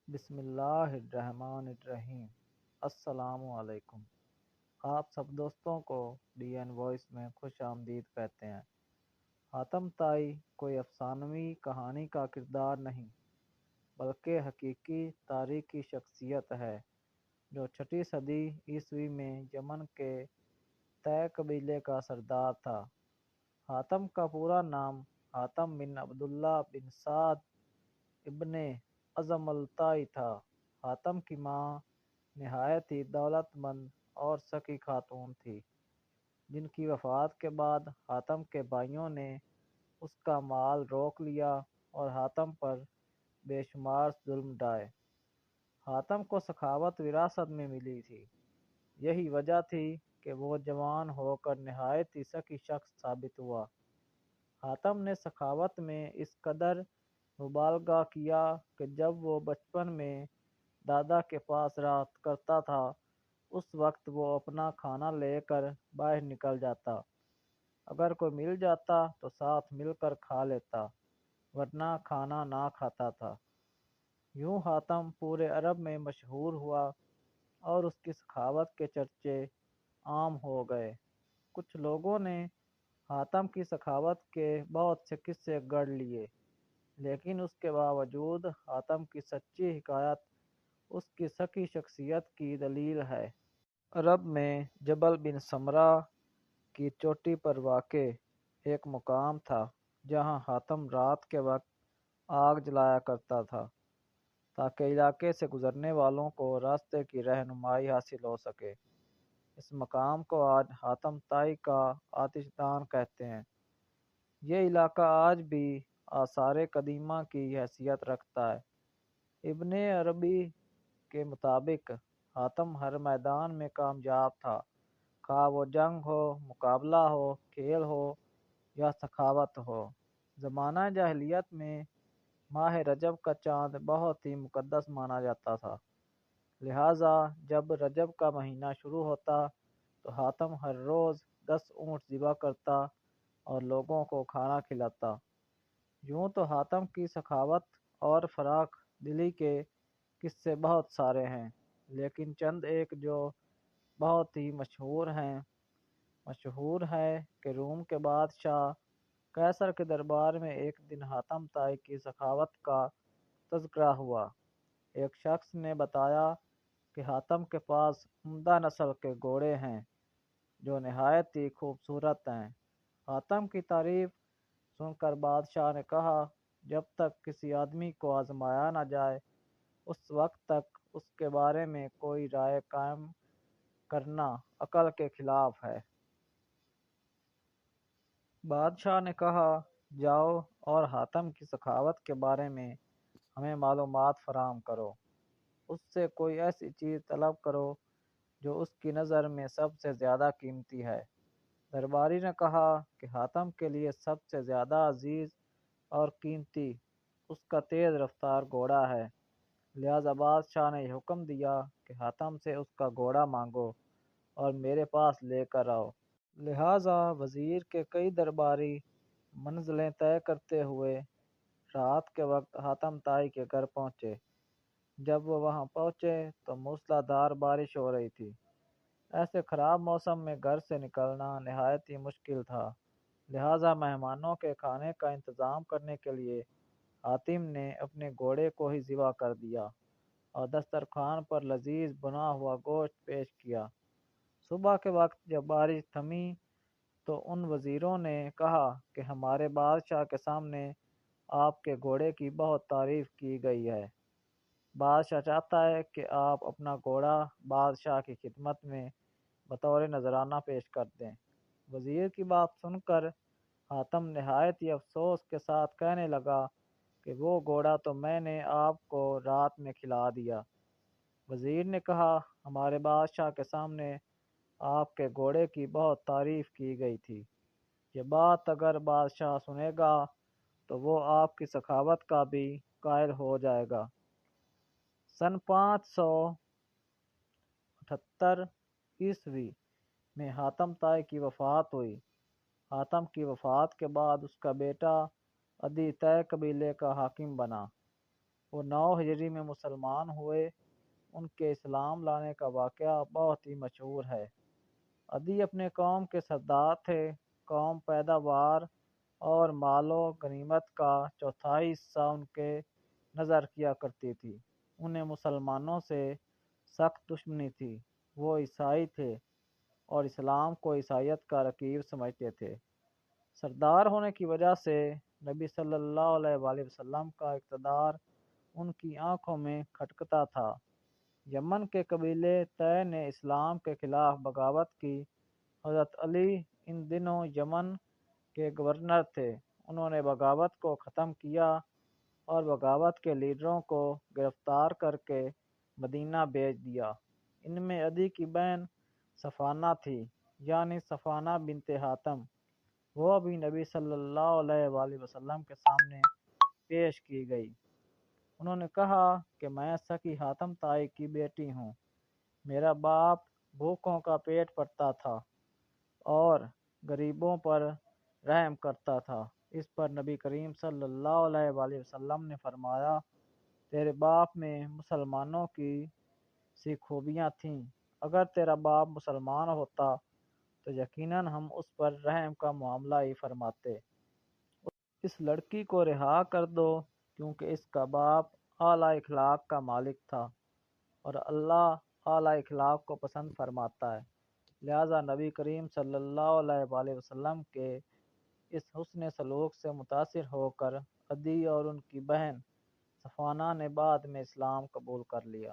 بسم اللہ الرحمن الرحیم۔ السلام علیکم۔ آپ سب دوستوں کو ڈی این وائس میں خوش آمدید کہتے ہیں۔ حاتم طائی کوئی افسانوی کہانی کا کردار نہیں، بلکہ حقیقی تاریخی شخصیت ہے جو 6 صدی عیسوی میں یمن کے طے قبیلے کا سردار تھا۔ حاتم کا پورا نام حاتم بن عبداللہ بن سعد ابن اعظم الطائی تھا۔ حاتم کی ماں نہایت ہی دولت مند اور سخی خاتون تھی، جن کی وفات کے بعد حاتم کے بھائیوں نے اس کا مال روک لیا اور حاتم پر بے شمار ظلم ڈھائے۔ حاتم کو سخاوت وراثت میں ملی تھی، یہی وجہ تھی کہ وہ جوان ہو کر نہایت ہی سخی شخص ثابت ہوا۔ حاتم نے سخاوت میں اس قدر مبالغہ کیا کہ جب وہ بچپن میں دادا کے پاس رہا کرتا تھا، اس وقت وہ اپنا کھانا لے کر باہر نکل جاتا۔ اگر کوئی مل جاتا تو ساتھ مل کر کھا لیتا، ورنہ کھانا نہ کھاتا تھا۔ یوں حاتم پورے عرب میں مشہور ہوا اور اس کی سخاوت کے چرچے عام ہو گئے۔ کچھ لوگوں نے حاتم کی سخاوت کے بہت سے قصے گڑھ لیے، لیکن اس کے باوجود حاتم کی سچی حکایت اس کی سخی شخصیت کی دلیل ہے۔ عرب میں جبل بن سمرہ کی چوٹی پر واقع ایک مقام تھا جہاں حاتم رات کے وقت آگ جلایا کرتا تھا تاکہ علاقے سے گزرنے والوں کو راستے کی رہنمائی حاصل ہو سکے۔ اس مقام کو آج حاتم طائی کا آتش دان کہتے ہیں۔ یہ علاقہ آج بھی آثار قدیمہ کی حیثیت رکھتا ہے۔ ابن عربی کے مطابق حاتم ہر میدان میں کامیاب تھا، خواہ وہ جنگ ہو، مقابلہ ہو، کھیل ہو یا سخاوت ہو۔ زمانہ جاہلیت میں ماہ رجب کا چاند بہت ہی مقدس مانا جاتا تھا، لہٰذا جب رجب کا مہینہ شروع ہوتا تو حاتم ہر روز 10 اونٹ ذبح کرتا اور لوگوں کو کھانا کھلاتا۔ یوں تو حاتم کی سخاوت اور فراخ دلی کے قصے بہت سارے ہیں، لیکن چند ایک جو بہت ہی مشہور ہے کہ روم کے بادشاہ قیصر کے دربار میں ایک دن حاتم طائی کی سخاوت کا تذکرہ ہوا۔ ایک شخص نے بتایا کہ حاتم کے پاس عمدہ نسل کے گھوڑے ہیں جو نہایت ہی خوبصورت ہیں۔ حاتم کی تعریف سن کر بادشاہ نے کہا، جب تک کسی آدمی کو آزمایا نہ جائے اس وقت تک اس کے بارے میں کوئی رائے قائم کرنا عقل کے خلاف ہے۔ بادشاہ نے کہا، جاؤ اور حاتم کی سخاوت کے بارے میں ہمیں معلومات فراہم کرو۔ اس سے کوئی ایسی چیز طلب کرو جو اس کی نظر میں سب سے زیادہ قیمتی ہے۔ درباری نے کہا کہ حاتم کے لیے سب سے زیادہ عزیز اور قیمتی اس کا تیز رفتار گھوڑا ہے، لہٰذا بادشاہ نے یہ حکم دیا کہ حاتم سے اس کا گھوڑا مانگو اور میرے پاس لے کر آؤ۔ لہٰذا وزیر کے کئی درباری منزلیں طے کرتے ہوئے رات کے وقت حاتم طائی کے گھر پہنچے۔ جب وہ وہاں پہنچے تو موسلا دھار بارش ہو رہی تھی۔ ایسے خراب موسم میں گھر سے نکلنا نہایت ہی مشکل تھا، لہٰذا مہمانوں کے کھانے کا انتظام کرنے کے لیے حاتم نے اپنے گھوڑے کو ہی ذبح کر دیا اور دسترخوان پر لذیذ بنا ہوا گوشت پیش کیا۔ صبح کے وقت جب بارش تھمی تو ان وزیروں نے کہا کہ ہمارے بادشاہ کے سامنے آپ کے گھوڑے کی بہت تعریف کی گئی ہے۔ بادشاہ چاہتا ہے کہ آپ اپنا گھوڑا بادشاہ کی خدمت میں بطور نذرانہ پیش کر دیں۔ وزیر کی بات سن کر حاتم نہایت ہی افسوس کے ساتھ کہنے لگا کہ وہ گھوڑا تو میں نے آپ کو رات میں کھلا دیا۔ وزیر نے کہا، ہمارے بادشاہ کے سامنے آپ کے گھوڑے کی بہت تعریف کی گئی تھی۔ یہ بات اگر بادشاہ سنے گا تو وہ آپ کی سخاوت کا بھی قائل ہو جائے گا۔ سن 578 عیسوی میں حاتم طائی کی وفات ہوئی۔ حاتم کی وفات کے بعد اس کا بیٹا عدی طے قبیلے کا حاکم بنا۔ وہ 9 ہجری میں مسلمان ہوئے۔ ان کے اسلام لانے کا واقعہ بہت ہی مشہور ہے۔ عدی اپنے قوم کے سردار تھے۔ قوم پیداوار اور مال و غنیمت کا چوتھائی حصہ ان کے نظر کیا کرتی تھی۔ انہیں مسلمانوں سے سخت دشمنی تھی۔ وہ عیسائی تھے اور اسلام کو عیسائیت کا رکیب سمجھتے تھے۔ سردار ہونے کی وجہ سے نبی صلی اللہ علیہ وآلہ وسلم کا اقتدار ان کی آنکھوں میں کھٹکتا تھا۔ یمن کے قبیلے طے نے اسلام کے خلاف بغاوت کی۔ حضرت علی ان دنوں یمن کے گورنر تھے۔ انہوں نے بغاوت کو ختم کیا اور بغاوت کے لیڈروں کو گرفتار کر کے مدینہ بھیج دیا۔ ان میں عدی کی بہن صفانہ تھی، یعنی صفانہ بنت حاتم۔ وہ بھی نبی صلی اللہ علیہ وآلہ وسلم کے سامنے پیش کی گئی۔ انہوں نے کہا کہ میں سکی حاتم تائی کی بیٹی ہوں۔ میرا باپ بھوکوں کا پیٹ پڑتا تھا اور غریبوں پر رحم کرتا تھا۔ اس پر نبی کریم صلی اللہ علیہ وآلہ وسلم نے فرمایا، تیرے باپ میں مسلمانوں کی سی خوبیاں تھیں۔ اگر تیرا باپ مسلمان ہوتا تو یقیناً ہم اس پر رحم کا معاملہ ہی فرماتے۔ اس لڑکی کو رہا کر دو کیونکہ اس کا باپ اعلیٰ اخلاق کا مالک تھا اور اللہ اعلیٰ اخلاق کو پسند فرماتا ہے۔ لہٰذا نبی کریم صلی اللہ علیہ وآلہ وسلم کے اس حسن سلوک سے متاثر ہو کر عدی اور ان کی بہن صفانہ نے بعد میں اسلام قبول کر لیا۔